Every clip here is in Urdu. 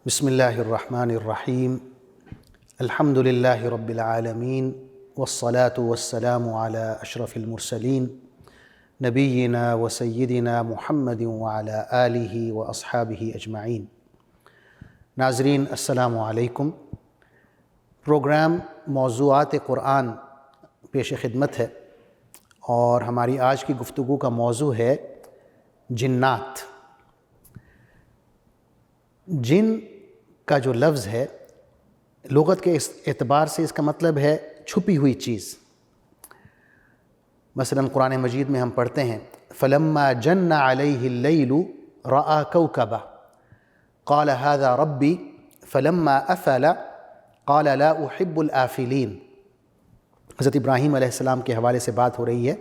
بسم اللہ الرحمن الرحیم الحمد للہ رب العالمین والصلاة والسلام علی اشرف المرسلین نبینا و سیدنا محمد وعلی آلہ و اصحابہ اجمعین۔ ناظرین السلام علیکم۔ پروگرام موضوعات قرآن پیش خدمت ہے اور ہماری آج کی گفتگو کا موضوع ہے جنات۔ جن کا جو لفظ ہے لغت کے اعتبار سے اس کا مطلب ہے چھپی ہوئی چیز۔ مثلا قرآن مجید میں ہم پڑھتے ہیں فَلَمَّا جَنَّ عَلَيْهِ اللَّيْلُ رَأَى كَوْكَبًا قَالَ هَذَا رَبِّي فَلَمَّا أَفَلَ قَالَ لَا أُحِبُّ الْآفِلِينَ۔ حضرت ابراہیم علیہ السلام کے حوالے سے بات ہو رہی ہے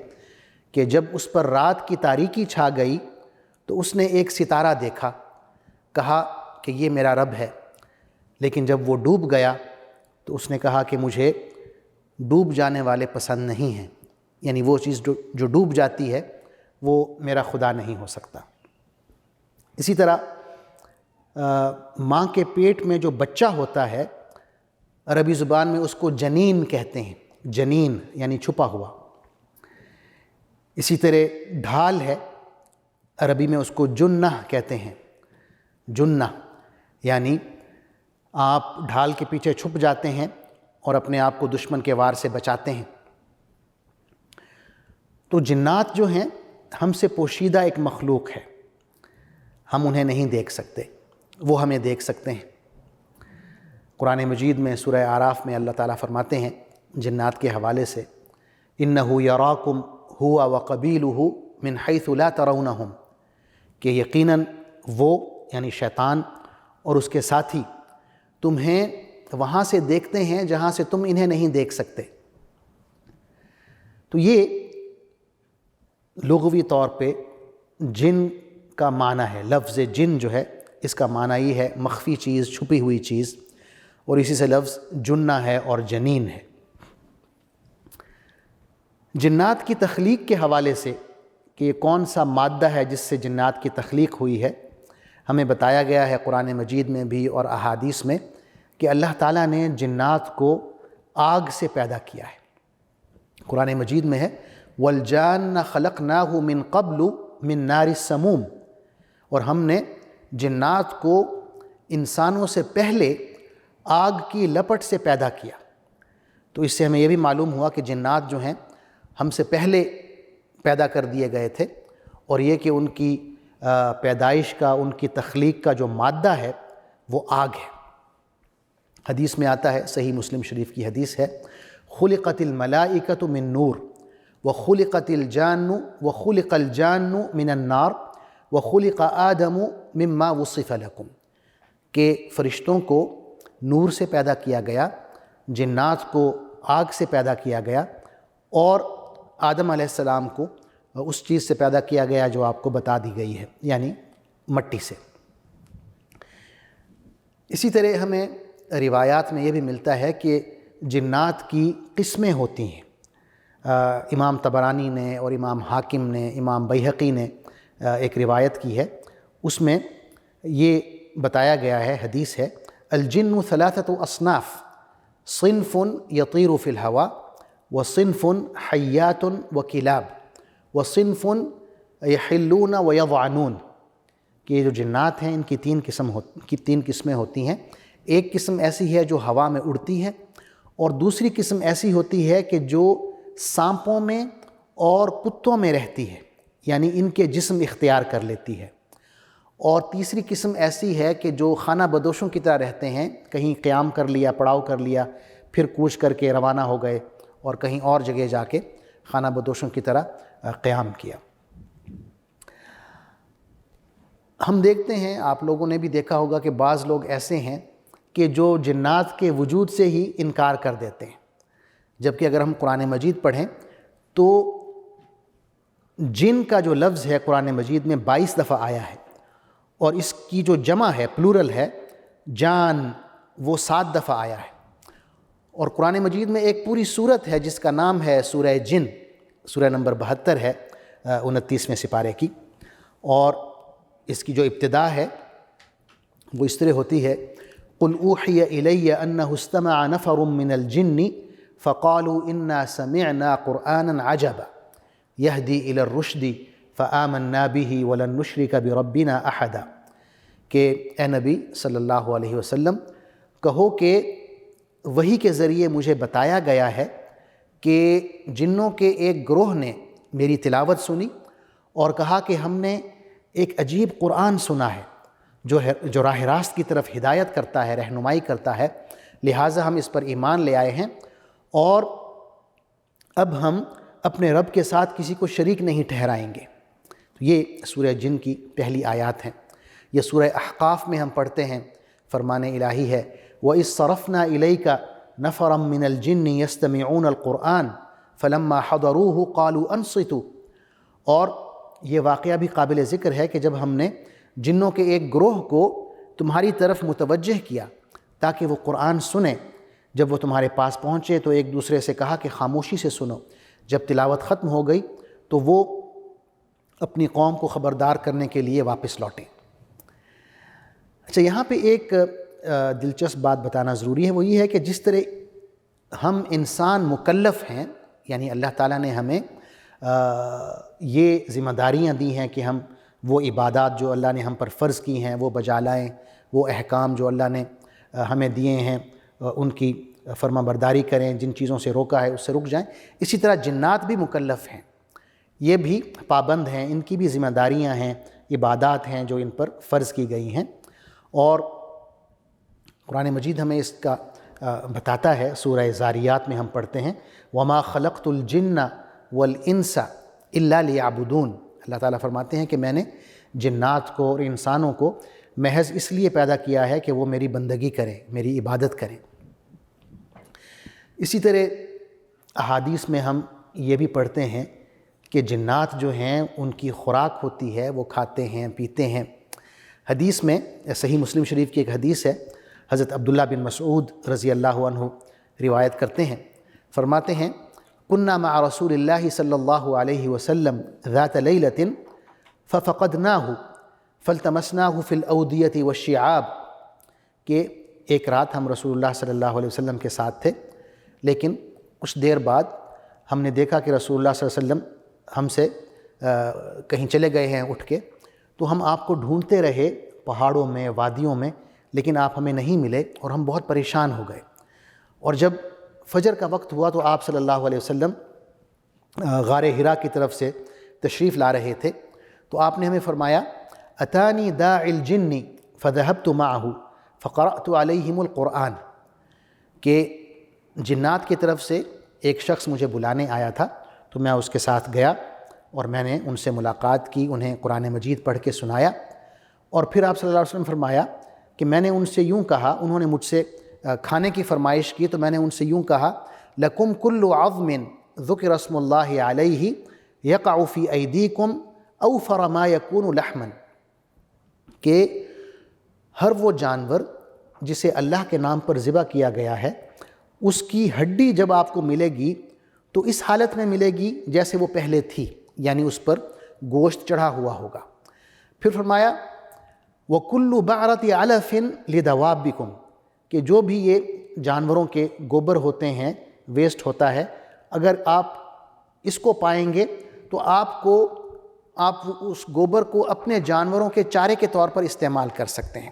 کہ جب اس پر رات کی تاریکی چھا گئی تو اس نے ایک ستارہ دیکھا، کہا کہ یہ میرا رب ہے، لیکن جب وہ ڈوب گیا تو اس نے کہا کہ مجھے ڈوب جانے والے پسند نہیں ہیں، یعنی وہ چیز جو ڈوب جاتی ہے وہ میرا خدا نہیں ہو سکتا۔ اسی طرح ماں کے پیٹ میں جو بچہ ہوتا ہے عربی زبان میں اس کو جنین کہتے ہیں، جنین یعنی چھپا ہوا۔ اسی طرح ڈھال ہے، عربی میں اس کو جنہ کہتے ہیں، جنہ یعنی آپ ڈھال کے پیچھے چھپ جاتے ہیں اور اپنے آپ کو دشمن کے وار سے بچاتے ہیں۔ تو جنات جو ہیں ہم سے پوشیدہ ایک مخلوق ہے، ہم انہیں نہیں دیکھ سکتے، وہ ہمیں دیکھ سکتے ہیں۔ قرآن مجید میں سورہ اعراف میں اللہ تعالیٰ فرماتے ہیں جنات کے حوالے سے اِنَّهُ يَرَاكُمْ هُوَ وَقَبِيلُهُ مِنْ حَيْثُ لَا تَرَوْنَهُمْ کہ یقیناً وہ یعنی شیطان اور اس کے ساتھی تمہیں وہاں سے دیکھتے ہیں جہاں سے تم انہیں نہیں دیکھ سکتے۔ تو یہ لغوی طور پہ جن کا معنی ہے، لفظ جن جو ہے اس کا معنی یہ ہے مخفی چیز، چھپی ہوئی چیز، اور اسی سے لفظ جنہ ہے اور جنین ہے۔ جنات کی تخلیق کے حوالے سے کہ یہ کون سا مادہ ہے جس سے جنات کی تخلیق ہوئی ہے، ہمیں بتایا گیا ہے قرآن مجید میں بھی اور احادیث میں کہ اللہ تعالیٰ نے جنات کو آگ سے پیدا کیا ہے۔ قرآن مجید میں ہے وَالْجَانَّ خَلَقْنَاهُ مِن قَبْلُ مِن نَارِ السَّمُومِ، اور ہم نے جنات کو انسانوں سے پہلے آگ کی لپٹ سے پیدا کیا۔ تو اس سے ہمیں یہ بھی معلوم ہوا کہ جنات جو ہیں ہم سے پہلے پیدا کر دیے گئے تھے، اور یہ کہ ان کی پیدائش کا، ان کی تخلیق کا جو مادہ ہے وہ آگ ہے۔ حدیث میں آتا ہے، صحیح مسلم شریف کی حدیث ہے خلقت الملائکۃ من نور وخلقت الجان وخلق الجان من النار وخلق آدم مما وصف لکم، کہ فرشتوں کو نور سے پیدا کیا گیا، جنات کو آگ سے پیدا کیا گیا، اور آدم علیہ السلام کو اس چیز سے پیدا کیا گیا جو آپ کو بتا دی گئی ہے، یعنی مٹی سے۔ اسی طرح ہمیں روایات میں یہ بھی ملتا ہے کہ جنات کی قسمیں ہوتی ہیں۔ امام طبرانی نے اور امام حاکم نے، امام بیہقی نے ایک روایت کی ہے، اس میں یہ بتایا گیا ہے، حدیث ہے الجن ثلاثۃ اصناف صنف یطیر فی الہوا وصنف حیات وکلاب وصنف یحلون ویضعنون، کہ یہ جو جنات ہیں ان کی تین قسمیں ہوتی ہیں۔ ایک قسم ایسی ہے جو ہوا میں اڑتی ہے، اور دوسری قسم ایسی ہوتی ہے کہ جو سانپوں میں اور کتوں میں رہتی ہے، یعنی ان کے جسم اختیار کر لیتی ہے، اور تیسری قسم ایسی ہے کہ جو خانہ بدوشوں کی طرح رہتے ہیں، کہیں قیام کر لیا، پڑاؤ کر لیا، پھر کوچ کر کے روانہ ہو گئے اور کہیں اور جگہ جا کے خانہ بدوشوں کی طرح قیام کیا۔ ہم دیکھتے ہیں، آپ لوگوں نے بھی دیکھا ہوگا کہ بعض لوگ ایسے ہیں کہ جو جنات کے وجود سے ہی انکار کر دیتے ہیں، جبکہ اگر ہم قرآن مجید پڑھیں تو جن کا جو لفظ ہے قرآن مجید میں 22 دفعہ آیا ہے، اور اس کی جو جمع ہے، پلورل ہے، جان، وہ 7 دفعہ آیا ہے۔ اور قرآن مجید میں ایک پوری سورت ہے جس کا نام ہے سورہ جن، سورہ نمبر 72 ہے 29ویں سپارے کی، اور اس کی جو ابتدا ہے وہ اس طرح ہوتی ہے، قل اوحی الی انہ استمع نفر من الجن فقالوا انا سمعنا قرآنا عجبا یہدی الی الرشد فآمنا به ولن نشرک بربنا احدا، کہ اے نبی صلی اللہ علیہ وسلم کہو کہ وحی کے ذریعے مجھے بتایا گیا ہے کہ جنوں کے ایک گروہ نے میری تلاوت سنی اور کہا کہ ہم نے ایک عجیب قرآن سنا ہے جو راہ راست کی طرف ہدایت کرتا ہے، رہنمائی کرتا ہے، لہٰذا ہم اس پر ایمان لے آئے ہیں اور اب ہم اپنے رب کے ساتھ کسی کو شریک نہیں ٹھہرائیں گے۔ یہ سورہ جن کی پہلی آیات ہیں۔ یہ سورہ احقاف میں ہم پڑھتے ہیں، فرمان الہی ہے وَإِذْ صَرَفْنَا إِلَيْكَ نَفَرًا مِّنَ الْجِنِّ يَسْتَمِعُونَ الْقُرْآنَ فَلَمَّا حَضَرُوهُ قَالُوا أَنصِتُوا، اور یہ واقعہ بھی قابل ذکر ہے کہ جب ہم نے جنوں کے ایک گروہ کو تمہاری طرف متوجہ کیا تاکہ وہ قرآن سنیں، جب وہ تمہارے پاس پہنچے تو ایک دوسرے سے کہا کہ خاموشی سے سنو۔ جب تلاوت ختم ہو گئی تو وہ اپنی قوم کو خبردار کرنے کے لیے واپس لوٹے۔ اچھا، یہاں پہ ایک دلچسپ بات بتانا ضروری ہے، وہ یہ ہے کہ جس طرح ہم انسان مکلف ہیں، یعنی اللہ تعالیٰ نے ہمیں یہ ذمہ داریاں دی ہیں کہ ہم وہ عبادات جو اللہ نے ہم پر فرض کی ہیں وہ بجا لائیں، وہ احکام جو اللہ نے ہمیں دیے ہیں ان کی فرما برداری کریں، جن چیزوں سے روکا ہے اس سے رک جائیں۔ اسی طرح جنات بھی مکلف ہیں، یہ بھی پابند ہیں، ان کی بھی ذمہ داریاں ہیں، عبادات ہیں جو ان پر فرض کی گئی ہیں۔ اور قرآن مجید ہمیں اس کا بتاتا ہے، سورہ زاریات میں ہم پڑھتے ہیں وَمَا خَلَقْتُ الْجِنَّ وَالْإِنسَ إِلَّا لِيَعْبُدُونَ، اللہ تعالیٰ فرماتے ہیں کہ میں نے جنات کو اور انسانوں کو محض اس لیے پیدا کیا ہے کہ وہ میری بندگی کریں، میری عبادت کریں۔ اسی طرح احادیث میں ہم یہ بھی پڑھتے ہیں کہ جنات جو ہیں ان کی خوراک ہوتی ہے، وہ کھاتے ہیں پیتے ہیں۔ حدیث میں، صحیح مسلم شریف کی ایک حدیث ہے، حضرت عبداللہ بن مسعود رضی اللہ عنہ روایت کرتے ہیں، فرماتے ہیں كنا مع رسول اللہ صلی اللہ علیہ وسلم ذات لیلۃ ففقدناہ فالتمسناہ فی الأودیة والشعاب، کہ ایک رات ہم رسول اللہ صلی اللہ علیہ وسلم کے ساتھ تھے، لیکن کچھ دیر بعد ہم نے دیکھا کہ رسول اللہ صلی اللہ علیہ وسلم ہم سے کہیں چلے گئے ہیں اٹھ کے، تو ہم آپ کو ڈھونڈتے رہے پہاڑوں میں، وادیوں میں، لیکن آپ ہمیں نہیں ملے اور ہم بہت پریشان ہو گئے۔ اور جب فجر کا وقت ہوا تو آپ صلی اللہ علیہ وسلم غار حرا کی طرف سے تشریف لا رہے تھے، تو آپ نے ہمیں فرمایا اتانی داعی الجن فذهبت معه فقرأت علیہم القرآن، کہ جنات کی طرف سے ایک شخص مجھے بلانے آیا تھا تو میں اس کے ساتھ گیا اور میں نے ان سے ملاقات کی، انہیں قرآن مجید پڑھ کے سنایا، اور پھر آپ صلی اللہ علیہ وسلم فرمایا کہ میں نے ان سے یوں کہا، انہوں نے مجھ سے کھانے کی فرمائش کی تو میں نے ان سے یوں کہا لَكُمْ كُلُّ عَظْمٍ ذُكِرَ اسْمُ اللَّهِ عَلَيْهِ يَقَعُ فِي أَيْدِيكُمْ أَوْفَرَ مَا يَكُونُ لَحْمًا، کہ ہر وہ جانور جسے اللہ کے نام پر ذبح کیا گیا ہے اس کی ہڈی جب آپ کو ملے گی تو اس حالت میں ملے گی جیسے وہ پہلے تھی، یعنی اس پر گوشت چڑھا ہوا ہوگا۔ پھر فرمایا وَكُلُّ بَعْرَةِ عَلَفٍ لِدَوَابِّكُمْ، کہ جو بھی یہ جانوروں کے گوبر ہوتے ہیں، ویسٹ ہوتا ہے، اگر آپ اس کو پائیں گے تو آپ اس گوبر کو اپنے جانوروں کے چارے کے طور پر استعمال کر سکتے ہیں۔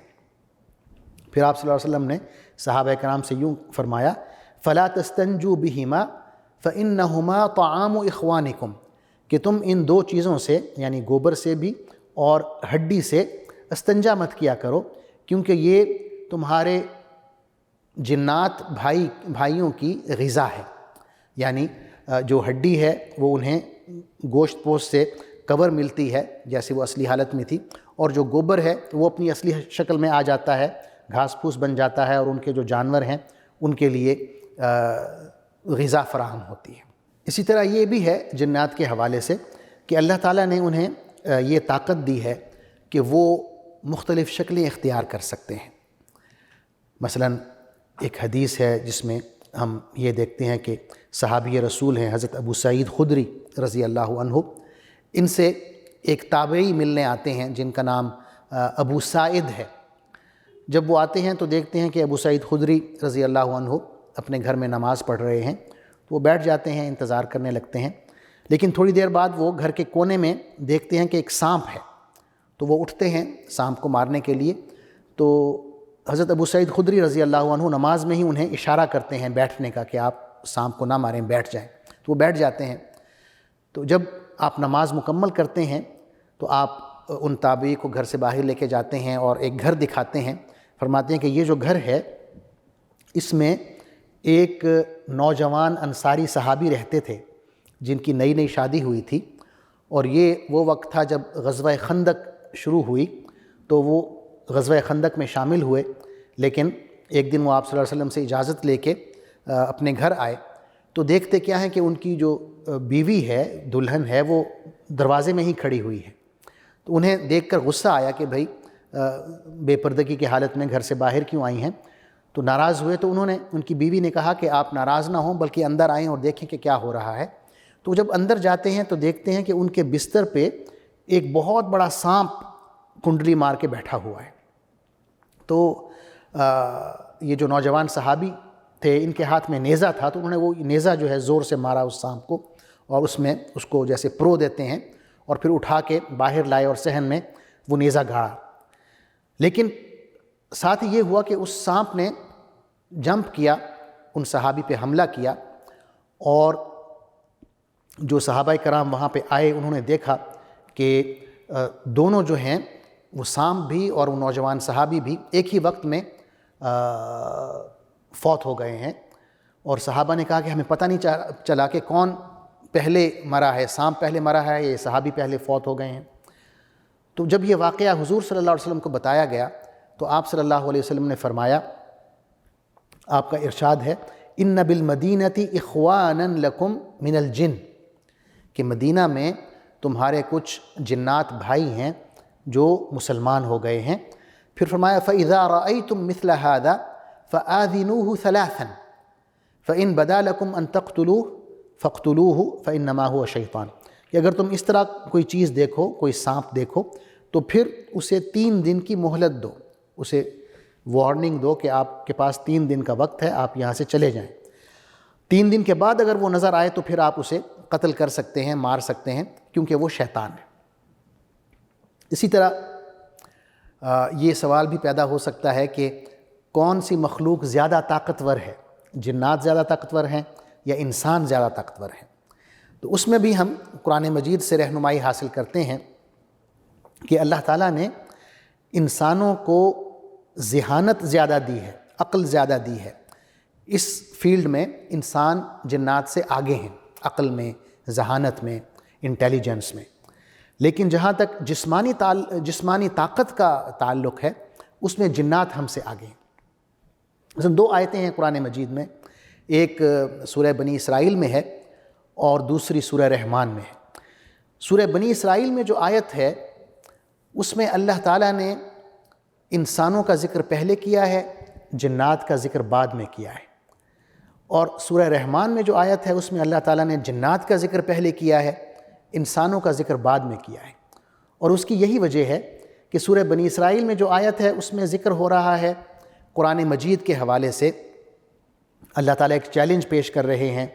پھر آپ صلی اللہ علیہ وسلم نے صحابہ کرام سے یوں فرمایا فَلَا تَسْتَنْجُوا بِهِمَا فَإِنَّهُمَا طَعَامُ إِخْوَانِكُمْ، کہ تم ان دو چیزوں سے یعنی گوبر سے بھی اور ہڈی سے استنجا مت کیا کرو، کیونکہ یہ تمہارے جنات بھائیوں کی غذا ہے، یعنی جو ہڈی ہے وہ انہیں گوشت پوش سے کور ملتی ہے جیسے وہ اصلی حالت میں تھی، اور جو گوبر ہے وہ اپنی اصلی شکل میں آ جاتا ہے، گھاس پھوس بن جاتا ہے اور ان کے جو جانور ہیں ان کے لیے غذا فراہم ہوتی ہے۔ اسی طرح یہ بھی ہے جنات کے حوالے سے کہ اللہ تعالیٰ نے انہیں یہ طاقت دی ہے کہ وہ مختلف شکلیں اختیار کر سکتے ہیں۔ مثلا ایک حدیث ہے جس میں ہم یہ دیکھتے ہیں کہ صحابی رسول ہیں حضرت ابو سعید خدری رضی اللہ عنہ، ان سے ایک تابعی ملنے آتے ہیں جن کا نام ابو سعید ہے، جب وہ آتے ہیں تو دیکھتے ہیں کہ ابو سعید خدری رضی اللہ عنہ اپنے گھر میں نماز پڑھ رہے ہیں، تو وہ بیٹھ جاتے ہیں، انتظار کرنے لگتے ہیں۔ لیکن تھوڑی دیر بعد وہ گھر کے کونے میں دیکھتے ہیں کہ ایک سانپ ہے، تو وہ اٹھتے ہیں سانپ کو مارنے کے لیے۔ تو حضرت ابو سعید خدری رضی اللہ عنہ نماز میں ہی انہیں اشارہ کرتے ہیں بیٹھنے کا کہ آپ سانپ کو نہ ماریں، بیٹھ جائیں، تو وہ بیٹھ جاتے ہیں۔ تو جب آپ نماز مکمل کرتے ہیں تو آپ ان تابعی کو گھر سے باہر لے کے جاتے ہیں اور ایک گھر دکھاتے ہیں، فرماتے ہیں کہ یہ جو گھر ہے اس میں ایک نوجوان انصاری صحابی رہتے تھے جن کی نئی نئی شادی ہوئی تھی، اور یہ وہ وقت تھا جب غزوہ خندق شروع ہوئی، تو وہ غزوہ خندق میں شامل ہوئے، لیکن ایک دن وہ آپ صلی اللہ علیہ وسلم سے اجازت لے کے اپنے گھر آئے تو دیکھتے کیا ہے کہ ان کی جو بیوی ہے، دلہن ہے، وہ دروازے میں ہی کھڑی ہوئی ہے۔ تو انہیں دیکھ کر غصہ آیا کہ بھئی بے پردگی کی حالت میں گھر سے باہر کیوں آئی ہیں، تو ناراض ہوئے۔ تو ان کی بیوی نے کہا کہ آپ ناراض نہ ہوں بلکہ اندر آئیں اور دیکھیں کہ کیا ہو رہا ہے۔ تو جب اندر جاتے ہیں تو دیکھتے ہیں کہ ان کے بستر پہ ایک بہت بڑا سانپ کنڈلی مار کے بیٹھا ہوا ہے۔ تو یہ جو نوجوان صحابی تھے ان کے ہاتھ میں نیزہ تھا، تو انہوں نے وہ نیزہ جو ہے زور سے مارا اس سانپ کو، اور اس میں اس کو جیسے پرو دیتے ہیں اور پھر اٹھا کے باہر لائے اور صحن میں وہ نیزہ گاڑا۔ لیکن ساتھ ہی یہ ہوا کہ اس سانپ نے جمپ کیا، ان صحابی پہ حملہ کیا، اور جو صحابہ کرام وہاں پہ آئے انہوں نے دیکھا کہ دونوں جو ہیں وہ سانپ بھی اور وہ نوجوان صحابی بھی ایک ہی وقت میں فوت ہو گئے ہیں۔ اور صحابہ نے کہا کہ ہمیں پتہ نہیں چلا کہ کون پہلے مرا ہے، سانپ پہلے مرا ہے یا صحابی پہلے فوت ہو گئے ہیں۔ تو جب یہ واقعہ حضور صلی اللہ علیہ وسلم کو بتایا گیا تو آپ صلی اللہ علیہ وسلم نے فرمایا، آپ کا ارشاد ہے، ان بالمدینۃ اخوانا لکم من الجن، کہ مدینہ میں تمہارے کچھ جنات بھائی ہیں جو مسلمان ہو گئے ہیں۔ پھر فرمایا فَإِذَا رَأَيْتُم مِثْلَ هَذَا فَآذِنُوهُ ثَلَاثًا فَإِن بَدَا لَكُمْ أَن تَقْتُلُوهُ فَاقْتُلُوهُ فَإِنَّمَا هُوَ شَيْطَانٌ، کہ اگر تم اس طرح کوئی چیز دیکھو، کوئی سانپ دیکھو، تو پھر اسے 3 دن کی مہلت دو، اسے وارننگ دو کہ آپ کے پاس 3 دن کا وقت ہے، آپ یہاں سے چلے جائیں۔ 3 دن کے بعد اگر وہ نظر آئے تو پھر آپ اسے قتل کر سکتے ہیں، مار سکتے ہیں، کیونکہ وہ شیطان ہے۔ اسی طرح یہ سوال بھی پیدا ہو سکتا ہے کہ کون سی مخلوق زیادہ طاقتور ہے، جنات زیادہ طاقتور ہیں یا انسان زیادہ طاقتور ہیں؟ تو اس میں بھی ہم قرآن مجید سے رہنمائی حاصل کرتے ہیں کہ اللہ تعالیٰ نے انسانوں کو ذہانت زیادہ دی ہے، عقل زیادہ دی ہے۔ اس فیلڈ میں انسان جنات سے آگے ہیں، عقل میں، ذہانت میں، انٹیلیجنس میں۔ لیکن جہاں تک جسمانی طاقت کا تعلق ہے اس میں جنات ہم سے آگے ہیں۔ مثلا 2 آیتیں ہیں قرآن مجید میں، ایک سورہ بنی اسرائیل میں ہے اور دوسری سورہ رحمان میں ہے۔ سورہ بنی اسرائیل میں جو آیت ہے اس میں اللہ تعالیٰ نے انسانوں کا ذکر پہلے کیا ہے، جنات کا ذکر بعد میں کیا ہے، اور سورہ رحمان میں جو آیت ہے اس میں اللہ تعالیٰ نے جنات کا ذکر پہلے کیا ہے، انسانوں کا ذکر بعد میں کیا ہے۔ اور اس کی یہی وجہ ہے کہ سورہ بنی اسرائیل میں جو آیت ہے اس میں ذکر ہو رہا ہے قرآن مجید کے حوالے سے، اللہ تعالیٰ ایک چیلنج پیش کر رہے ہیں،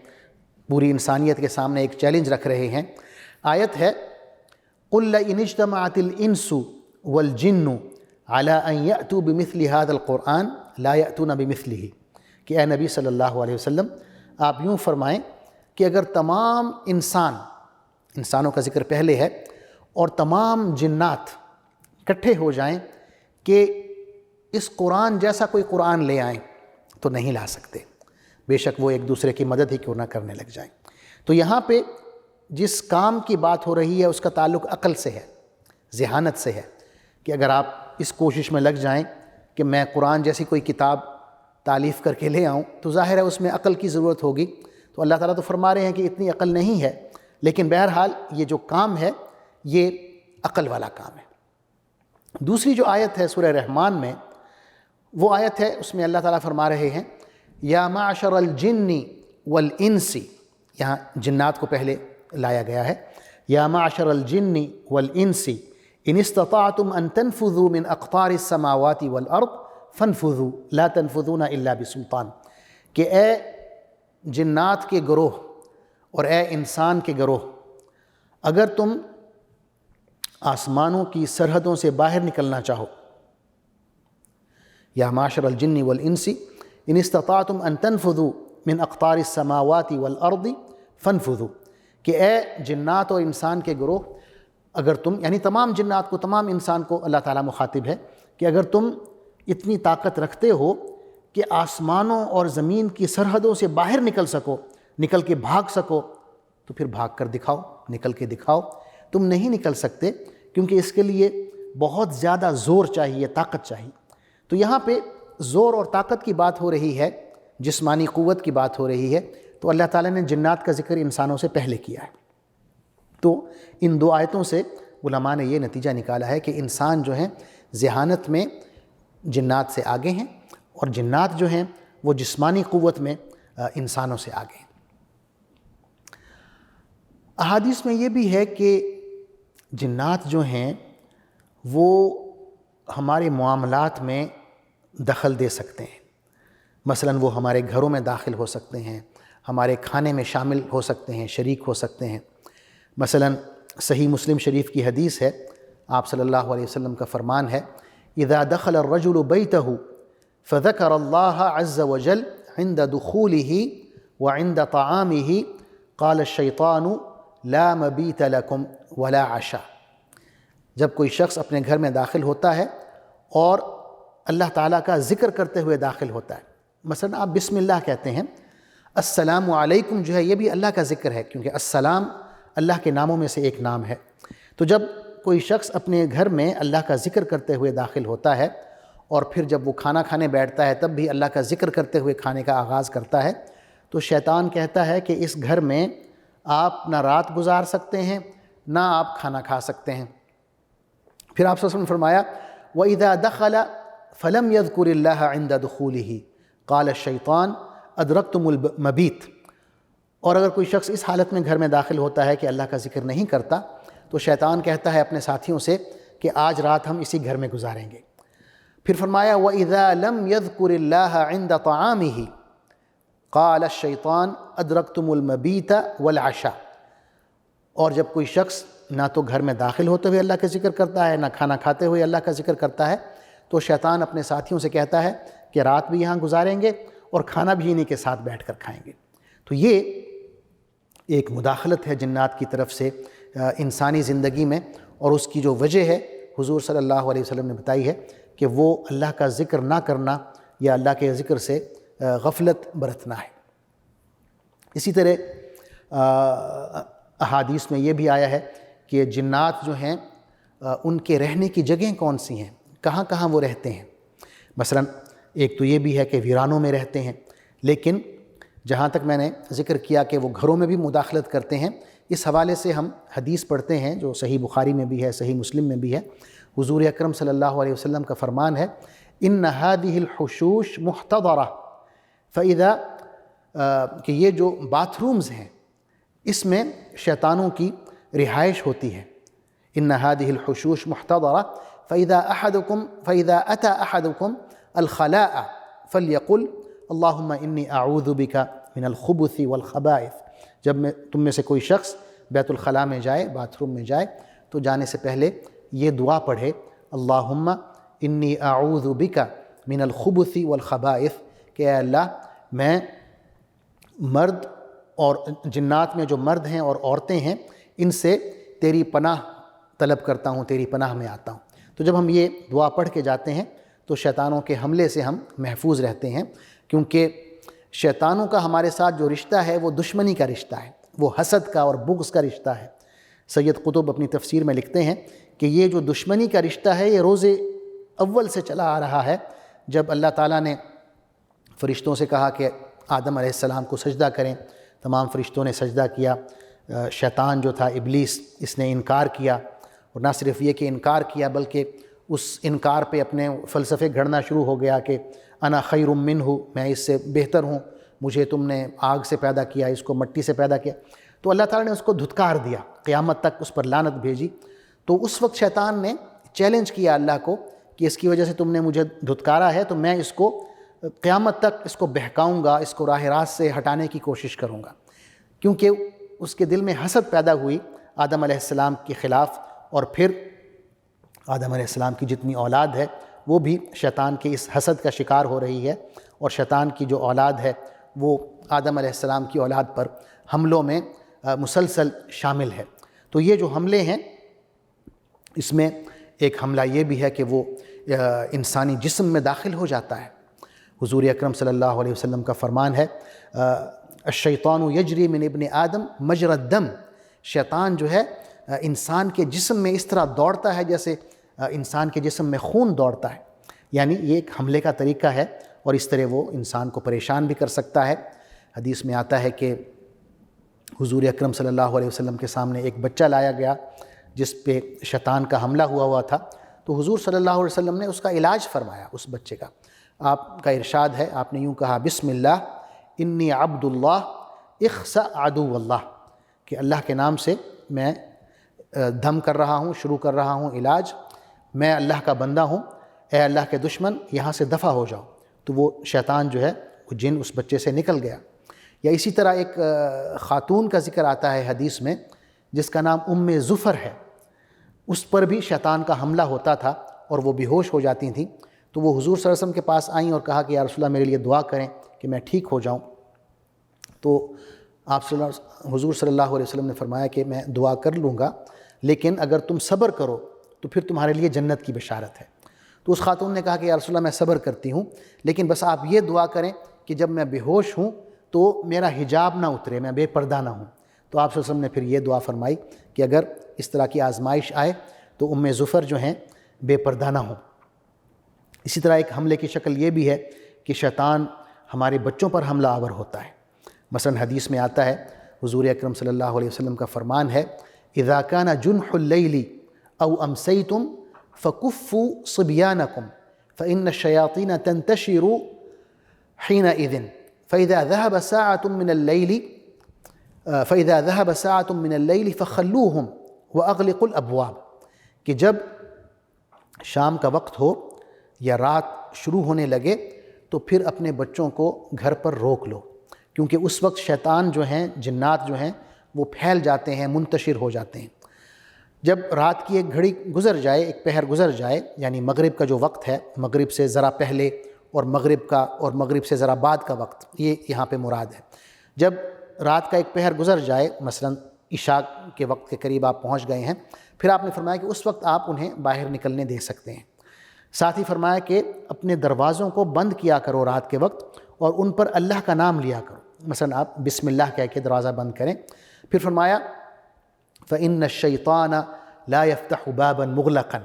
پوری انسانیت کے سامنے ایک چیلنج رکھ رہے ہیں۔ آیت ہے قُلْ لَئِنِ اجْتَمَعَتِ الْإِنسُ وَالْجِنُّ عَلَىٰ أَن يَأْتُوا بِمِثْلِ هَذَا الْقُرْآنِ لَا يَأْتُونَ بِمِثْلِهِ، کہ اے نبی صلی اللہ علیہ وسلم آپ یوں فرمائیں کہ اگر تمام انسانوں کا ذکر پہلے ہے اور تمام جنات اکٹھے ہو جائیں کہ اس قرآن جیسا کوئی قرآن لے آئیں تو نہیں لا سکتے، بے شک وہ ایک دوسرے کی مدد ہی کیوں نہ کرنے لگ جائیں۔ تو یہاں پہ جس کام کی بات ہو رہی ہے اس کا تعلق عقل سے ہے، ذہانت سے ہے، کہ اگر آپ اس کوشش میں لگ جائیں کہ میں قرآن جیسی کوئی کتاب تالیف کر کے لے آؤں تو ظاہر ہے اس میں عقل کی ضرورت ہوگی۔ تو اللہ تعالیٰ تو فرما رہے ہیں کہ اتنی عقل نہیں ہے، لیکن بہرحال یہ جو کام ہے یہ عقل والا کام ہے۔ دوسری جو آیت ہے سورہ رحمان میں، وہ آیت ہے اس میں اللہ تعالیٰ فرما رہے ہیں یا معشر الجن والانس، یہاں جنات کو پہلے لایا گیا ہے، یا معشر الجن والانس ان استطعتم ان تنفذوا من اقطار السماوات والارض فانفذوا لا تنفذون الا بسلطان، کہ اے جنات کے گروہ اور اے انسان کے گروہ، اگر تم آسمانوں کی سرحدوں سے باہر نکلنا چاہو، یا معاشر الجن والانس ان استطعتم ان تنفذوا من اقطار السماوات والارض فانفذوا، کہ اے جنات اور انسان کے گروہ، اگر تم، یعنی تمام جنات کو، تمام انسان کو اللہ تعالیٰ مخاطب ہے کہ اگر تم اتنی طاقت رکھتے ہو کہ آسمانوں اور زمین کی سرحدوں سے باہر نکل سکو، نکل کے بھاگ سکو، تو پھر بھاگ کر دکھاؤ، نکل کے دکھاؤ۔ تم نہیں نکل سکتے کیونکہ اس کے لیے بہت زیادہ زور چاہیے، طاقت چاہیے۔ تو یہاں پہ زور اور طاقت کی بات ہو رہی ہے، جسمانی قوت کی بات ہو رہی ہے، تو اللہ تعالیٰ نے جنات کا ذکر انسانوں سے پہلے کیا ہے۔ تو ان دو آیتوں سے علماء نے یہ نتیجہ نکالا ہے کہ انسان جو ہیں ذہانت میں جنات سے آگے ہیں، اور جنات جو ہیں وہ جسمانی قوت میں انسانوں سے آگے ہیں۔ احادیث میں یہ بھی ہے کہ جنات جو ہیں وہ ہمارے معاملات میں دخل دے سکتے ہیں، مثلا وہ ہمارے گھروں میں داخل ہو سکتے ہیں، ہمارے کھانے میں شامل ہو سکتے ہیں، شریک ہو سکتے ہیں۔ مثلا صحیح مسلم شریف کی حدیث ہے، آپ صلی اللہ علیہ وسلم کا فرمان ہے، اذا دخل الرجل بیتہ فذکر اللہ عز وجل عند دخولہ وعند طعامہ قال الشیطان لا مبیت لکم ولا عشاء۔ جب کوئی شخص اپنے گھر میں داخل ہوتا ہے اور اللہ تعالیٰ کا ذکر کرتے ہوئے داخل ہوتا ہے، مثلا آپ بسم اللہ کہتے ہیں، السلام علیکم جو ہے یہ بھی اللہ کا ذکر ہے، کیونکہ السلام اللہ کے ناموں میں سے ایک نام ہے۔ تو جب کوئی شخص اپنے گھر میں اللہ کا ذکر کرتے ہوئے داخل ہوتا ہے، اور پھر جب وہ کھانا کھانے بیٹھتا ہے تب بھی اللہ کا ذکر کرتے ہوئے کھانے کا آغاز کرتا ہے، تو شیطان کہتا ہے کہ اس گھر میں آپ نہ رات گزار سکتے ہیں، نہ آپ کھانا کھا سکتے ہیں۔ پھر آپ صلی اللہ علیہ وسلم نے فرمایا وَإِذَا دَخَلَ فَلَمْ يَذْكُرِ اللَّهَ عِنْدَ دُخُولِهِ قَالَ الشَّيْطَانُ أَدْرَكْتُمُ الْمَبِيتَ۔ اور اگر کوئی شخص اس حالت میں گھر میں داخل ہوتا ہے کہ اللہ کا ذکر نہیں کرتا، تو شیطان کہتا ہے اپنے ساتھیوں سے کہ آج رات ہم اسی گھر میں گزاریں گے۔ پھر فرمایا وَإِذَا لَمْ يَذْكُرِ اللَّهَ عِنْدَ طَعَامِهِ قَالَ الشَّيْطَانُ أَدْرَكْتُمُ الْمَبِيتَ وَالْعَشَاءَ۔ اور جب کوئی شخص نہ تو گھر میں داخل ہوتے ہوئے اللہ کا ذکر کرتا ہے، نہ کھانا کھاتے ہوئے اللہ کا ذکر کرتا ہے، تو شیطان اپنے ساتھیوں سے کہتا ہے کہ رات بھی یہاں گزاریں گے اور کھانا بھی انہی کے ساتھ بیٹھ کر کھائیں گے۔ تو یہ ایک مداخلت ہے جنات کی طرف سے انسانی زندگی میں، اور اس کی جو وجہ ہے حضور صلی اللہ علیہ وسلم نے بتائی ہے کہ وہ اللہ کا ذکر نہ کرنا یا اللہ کے ذکر سے غفلت برتنا ہے۔ اسی طرح احادیث میں یہ بھی آیا ہے کہ جنات جو ہیں ان کے رہنے کی جگہیں کون سی ہیں، کہاں کہاں وہ رہتے ہیں۔ مثلا ایک تو یہ بھی ہے کہ ویرانوں میں رہتے ہیں، لیکن جہاں تک میں نے ذکر کیا کہ وہ گھروں میں بھی مداخلت کرتے ہیں، اس حوالے سے ہم حدیث پڑھتے ہیں جو صحیح بخاری میں بھی ہے، صحیح مسلم میں بھی ہے۔ حضور اکرم صلی اللہ علیہ وسلم کا فرمان ہے ان هذه الحشوش محتضرہ، فاذا کہ یہ جو باتھ رومز ہیں اس میں شیطانوں کی رہائش ہوتی ہے۔ ان هذه الحشوش محتضرہ فاذا اتى احدكم الخلاء فليقل اللهم انی اعوذ بک من الخبث والخبائث۔ جب تم میں سے کوئی شخص بیت الخلاء میں جائے، باتھ روم میں جائے، تو جانے سے پہلے یہ دعا پڑھے اللہم انی اعوذ بک من الخبث والخبائث، کہ اے اللہ میں مرد اور جنات میں جو مرد ہیں اور عورتیں ہیں ان سے تیری پناہ طلب کرتا ہوں، تیری پناہ میں آتا ہوں۔ تو جب ہم یہ دعا پڑھ کے جاتے ہیں تو شیطانوں کے حملے سے ہم محفوظ رہتے ہیں، کیونکہ شیطانوں کا ہمارے ساتھ جو رشتہ ہے وہ دشمنی کا رشتہ ہے، وہ حسد کا اور بغض کا رشتہ ہے۔ سید قطب اپنی تفسیر میں لکھتے ہیں کہ یہ جو دشمنی کا رشتہ ہے یہ روز اول سے چلا آ رہا ہے، جب اللہ تعالیٰ نے فرشتوں سے کہا کہ آدم علیہ السلام کو سجدہ کریں، تمام فرشتوں نے سجدہ کیا، شیطان جو تھا ابلیس اس نے انکار کیا، اور نہ صرف یہ کہ انکار کیا بلکہ اس انکار پہ اپنے فلسفے گھڑنا شروع ہو گیا کہ انا خیر منہ، میں اس سے بہتر ہوں، مجھے تم نے آگ سے پیدا کیا، اس کو مٹی سے پیدا کیا۔ تو اللہ تعالیٰ نے اس کو دھتکار دیا، قیامت تک اس پر لعنت بھیجی۔ تو اس وقت شیطان نے چیلنج کیا اللہ کو کہ اس کی وجہ سے تم نے مجھے دھتکارا ہے، تو میں اس کو قیامت تک اس کو بہکاؤں گا، اس کو راہ راست سے ہٹانے کی کوشش کروں گا، کیونکہ اس کے دل میں حسد پیدا ہوئی آدم علیہ السلام کے خلاف، اور پھر آدم علیہ السلام کی جتنی اولاد ہے وہ بھی شیطان کے اس حسد کا شکار ہو رہی ہے، اور شیطان کی جو اولاد ہے وہ آدم علیہ السلام کی اولاد پر حملوں میں مسلسل شامل ہے۔ تو یہ جو حملے ہیں، اس میں ایک حملہ یہ بھی ہے کہ وہ انسانی جسم میں داخل ہو جاتا ہے۔ حضور اکرم صلی اللہ علیہ وسلم کا فرمان ہے، الشیطان یجری من ابن آدم مجری الدم، شیطان جو ہے انسان کے جسم میں اس طرح دوڑتا ہے جیسے انسان کے جسم میں خون دوڑتا ہے، یعنی یہ ایک حملے کا طریقہ ہے، اور اس طرح وہ انسان کو پریشان بھی کر سکتا ہے۔ حدیث میں آتا ہے کہ حضور اکرم صلی اللہ علیہ وسلم کے سامنے ایک بچہ لایا گیا جس پہ شیطان کا حملہ ہوا تھا، تو حضور صلی اللہ علیہ وسلم نے اس کا علاج فرمایا اس بچے کا۔ آپ کا ارشاد ہے، آپ نے یوں کہا، بسم اللہ انی عبد اللہ اخسأ عدو اللہ، کہ اللہ کے نام سے میں دم کر رہا ہوں، شروع کر رہا ہوں علاج، میں اللہ کا بندہ ہوں، اے اللہ کے دشمن یہاں سے دفع ہو جاؤ۔ تو وہ شیطان جو ہے وہ جن اس بچے سے نکل گیا۔ یا اسی طرح ایک خاتون کا ذکر آتا ہے حدیث میں جس کا نام ظفر ہے، اس پر بھی شیطان کا حملہ ہوتا تھا اور وہ بے ہوش ہو جاتی تھیں، تو وہ حضور صلی اللہ علیہ وسلم کے پاس آئیں اور کہا کہ یا رسول اللہ میرے لیے دعا کریں کہ میں ٹھیک ہو جاؤں۔ تو حضور صلی اللہ علیہ وسلم نے فرمایا کہ میں دعا کر لوں گا، لیکن اگر تم صبر کرو تو پھر تمہارے لیے جنت کی بشارت ہے۔ تو اس خاتون نے کہا کہ یا رسول اللہ میں صبر کرتی ہوں، لیکن بس آپ یہ دعا کریں کہ جب میں بے ہوش ہوں تو میرا حجاب نہ اترے، میں بے پردہ نہ ہوں۔ تو آپ صلی اللہ علیہ وسلم نے پھر یہ دعا فرمائی کہ اگر اس طرح کی آزمائش آئے تو ظفر جو ہیں بے پردہ نہ ہوں۔ اسی طرح ایک حملے کی شکل یہ بھی ہے کہ شیطان ہمارے بچوں پر حملہ آور ہوتا ہے۔ مثلا حدیث میں آتا ہے، حضور اکرم صلی اللہ علیہ وسلم کا فرمان ہے، اذا كان جنح اللیل او امسیتم فکفوا صبیانکم فإن الشیاطین تنتشر حینئذ فإذا ذهب ساعة من الليل فخلوهم وأغلقوا الأبواب، کہ جب شام کا وقت ہو یا رات شروع ہونے لگے تو پھر اپنے بچوں کو گھر پر روک لو، کیونکہ اس وقت شیطان جو ہیں، جنات جو ہیں، وہ پھیل جاتے ہیں، منتشر ہو جاتے ہیں۔ جب رات کی ایک گھڑی گزر جائے، ایک پہر گزر جائے، یعنی مغرب کا جو وقت ہے، مغرب سے ذرا پہلے اور مغرب سے ذرا بعد کا وقت، یہ یہاں پہ مراد ہے۔ جب رات کا ایک پہر گزر جائے، مثلا عشاء کے وقت کے قریب آپ پہنچ گئے ہیں، پھر آپ نے فرمایا کہ اس وقت آپ انہیں باہر نکلنے دے سکتے ہیں۔ ساتھ ہی فرمایا کہ اپنے دروازوں کو بند کیا کرو رات کے وقت، اور ان پر اللہ کا نام لیا کرو، مثلا آپ بسم اللہ کہہ کے دروازہ بند کریں۔ پھر فرمایا فإن الشیطان لا يفتح بابا مغلقا،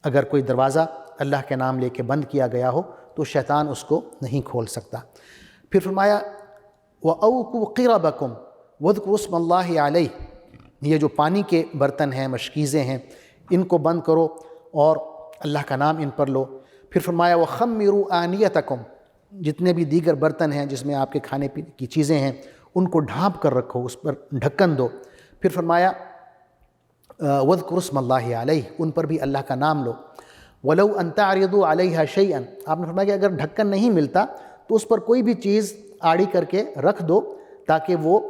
اگر کوئی دروازہ اللہ کے نام لے کے بند کیا گیا ہو تو شیطان اس کو نہیں کھول سکتا۔ پھر فرمایا وَأَوْقُوا قِرَبَكُمْ وَاذْكُرُوا اسْمَ اللَّهِ عَلَيْهِ، یہ جو پانی کے برتن ہیں، مشکیزیں ہیں، ان کو بند کرو اور اللہ کا نام ان پر لو۔ پھر فرمایا وَخَمِّرُوا آنِيَتَكُمْ، جتنے بھی دیگر برتن ہیں جس میں آپ کے کھانے پینے کی چیزیں ہیں ان کو ڈھانپ کر رکھو، اس پر ڈھکن دو۔ پھر فرمایا وَاذْكُرُوا اسْمَ اللَّهِ عَلَيْهِ، ان پر بھی اللہ کا نام لو۔ وَلَوْ أَن تَعْرِضُوا عَلَيْهَا شَيْئًا، آپ نے فرمایا کہ اگر ڈھکن نہیں ملتا تو اس پر کوئی بھی چیز آڑی کر کے رکھ دو تاکہ وہ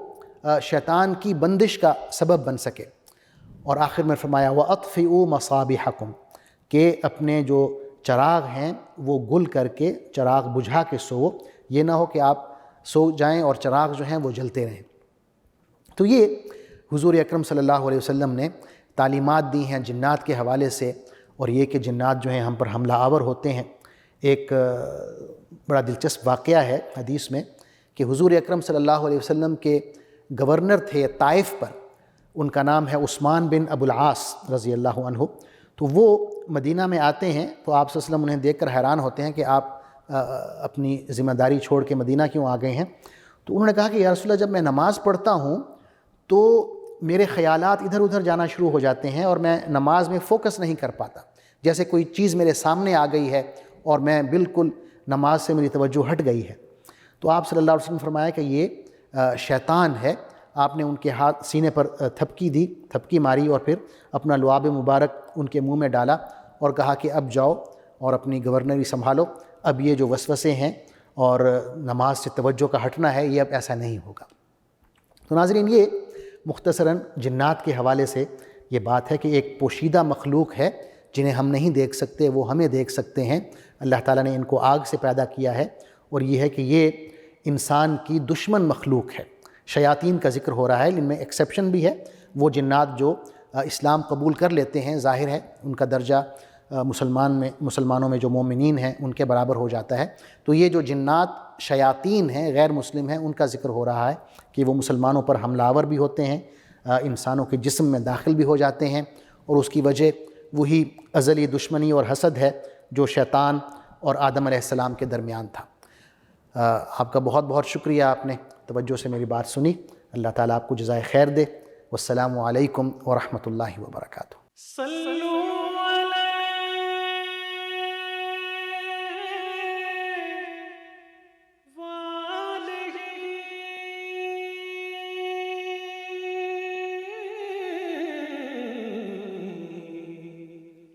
شیطان کی بندش کا سبب بن سکے۔ اور آخر میں فرمایا وَأَطْفِئُوا مَصَابِحَكُمْ، کہ اپنے جو چراغ ہیں وہ گل کر کے چراغ بجھا کے سو، یہ نہ ہو کہ آپ سو جائیں اور چراغ جو ہیں وہ جلتے رہیں۔ تو یہ حضور اکرم صلی اللہ علیہ وسلم نے تعلیمات دی ہیں جنات کے حوالے سے، اور یہ کہ جنات جو ہیں ہم پر حملہ آور ہوتے ہیں۔ ایک بڑا دلچسپ واقعہ ہے حدیث میں کہ حضور اکرم صلی اللہ علیہ وسلم کے گورنر تھے طائف پر، ان کا نام ہے عثمان بن ابو العاص رضی اللہ عنہ۔ تو وہ مدینہ میں آتے ہیں تو آپ صلی اللہ علیہ وسلم انہیں دیکھ کر حیران ہوتے ہیں کہ آپ اپنی ذمہ داری چھوڑ کے مدینہ کیوں آ گئے ہیں؟ تو انہوں نے کہا کہ یا رسول اللہ، جب میں نماز پڑھتا ہوں تو میرے خیالات ادھر ادھر جانا شروع ہو جاتے ہیں اور میں نماز میں فوکس نہیں کر پاتا، جیسے کوئی چیز میرے سامنے آ گئی ہے اور میں بالکل نماز سے میری توجہ ہٹ گئی ہے۔ تو آپ صلی اللہ علیہ وسلم نے فرمایا کہ یہ شیطان ہے۔ آپ نے ان کے ہاتھ سینے پر تھپکی ماری اور پھر اپنا لعاب مبارک ان کے منہ میں ڈالا اور کہا کہ اب جاؤ اور اپنی گورنری سنبھالو، اب یہ جو وسوسے ہیں اور نماز سے توجہ کا ہٹنا ہے، یہ اب ایسا نہیں ہوگا۔ تو ناظرین، یہ مختصراً جنات کے حوالے سے یہ بات ہے کہ ایک پوشیدہ مخلوق ہے جنہیں ہم نہیں دیکھ سکتے، وہ ہمیں دیکھ سکتے ہیں۔ اللہ تعالیٰ نے ان کو آگ سے پیدا کیا ہے، اور یہ ہے کہ یہ انسان کی دشمن مخلوق ہے۔ شیاطین کا ذکر ہو رہا ہے، ان میں ایکسیپشن بھی ہے، وہ جنات جو اسلام قبول کر لیتے ہیں، ظاہر ہے ان کا درجہ مسلمانوں میں جو مومنین ہیں ان کے برابر ہو جاتا ہے۔ تو یہ جو جنات شیاطین ہیں، غیر مسلم ہیں، ان کا ذکر ہو رہا ہے کہ وہ مسلمانوں پر حملہ آور بھی ہوتے ہیں، انسانوں کے جسم میں داخل بھی ہو جاتے ہیں، اور اس کی وجہ وہی ازلی دشمنی اور حسد ہے جو شیطان اور آدم علیہ السلام کے درمیان تھا۔ آپ کا بہت بہت شکریہ، آپ نے توجہ سے میری بات سنی۔ اللہ تعالیٰ آپ کو جزائے خیر دے۔ والسلام علیکم ورحمۃ اللہ وبرکاتہ۔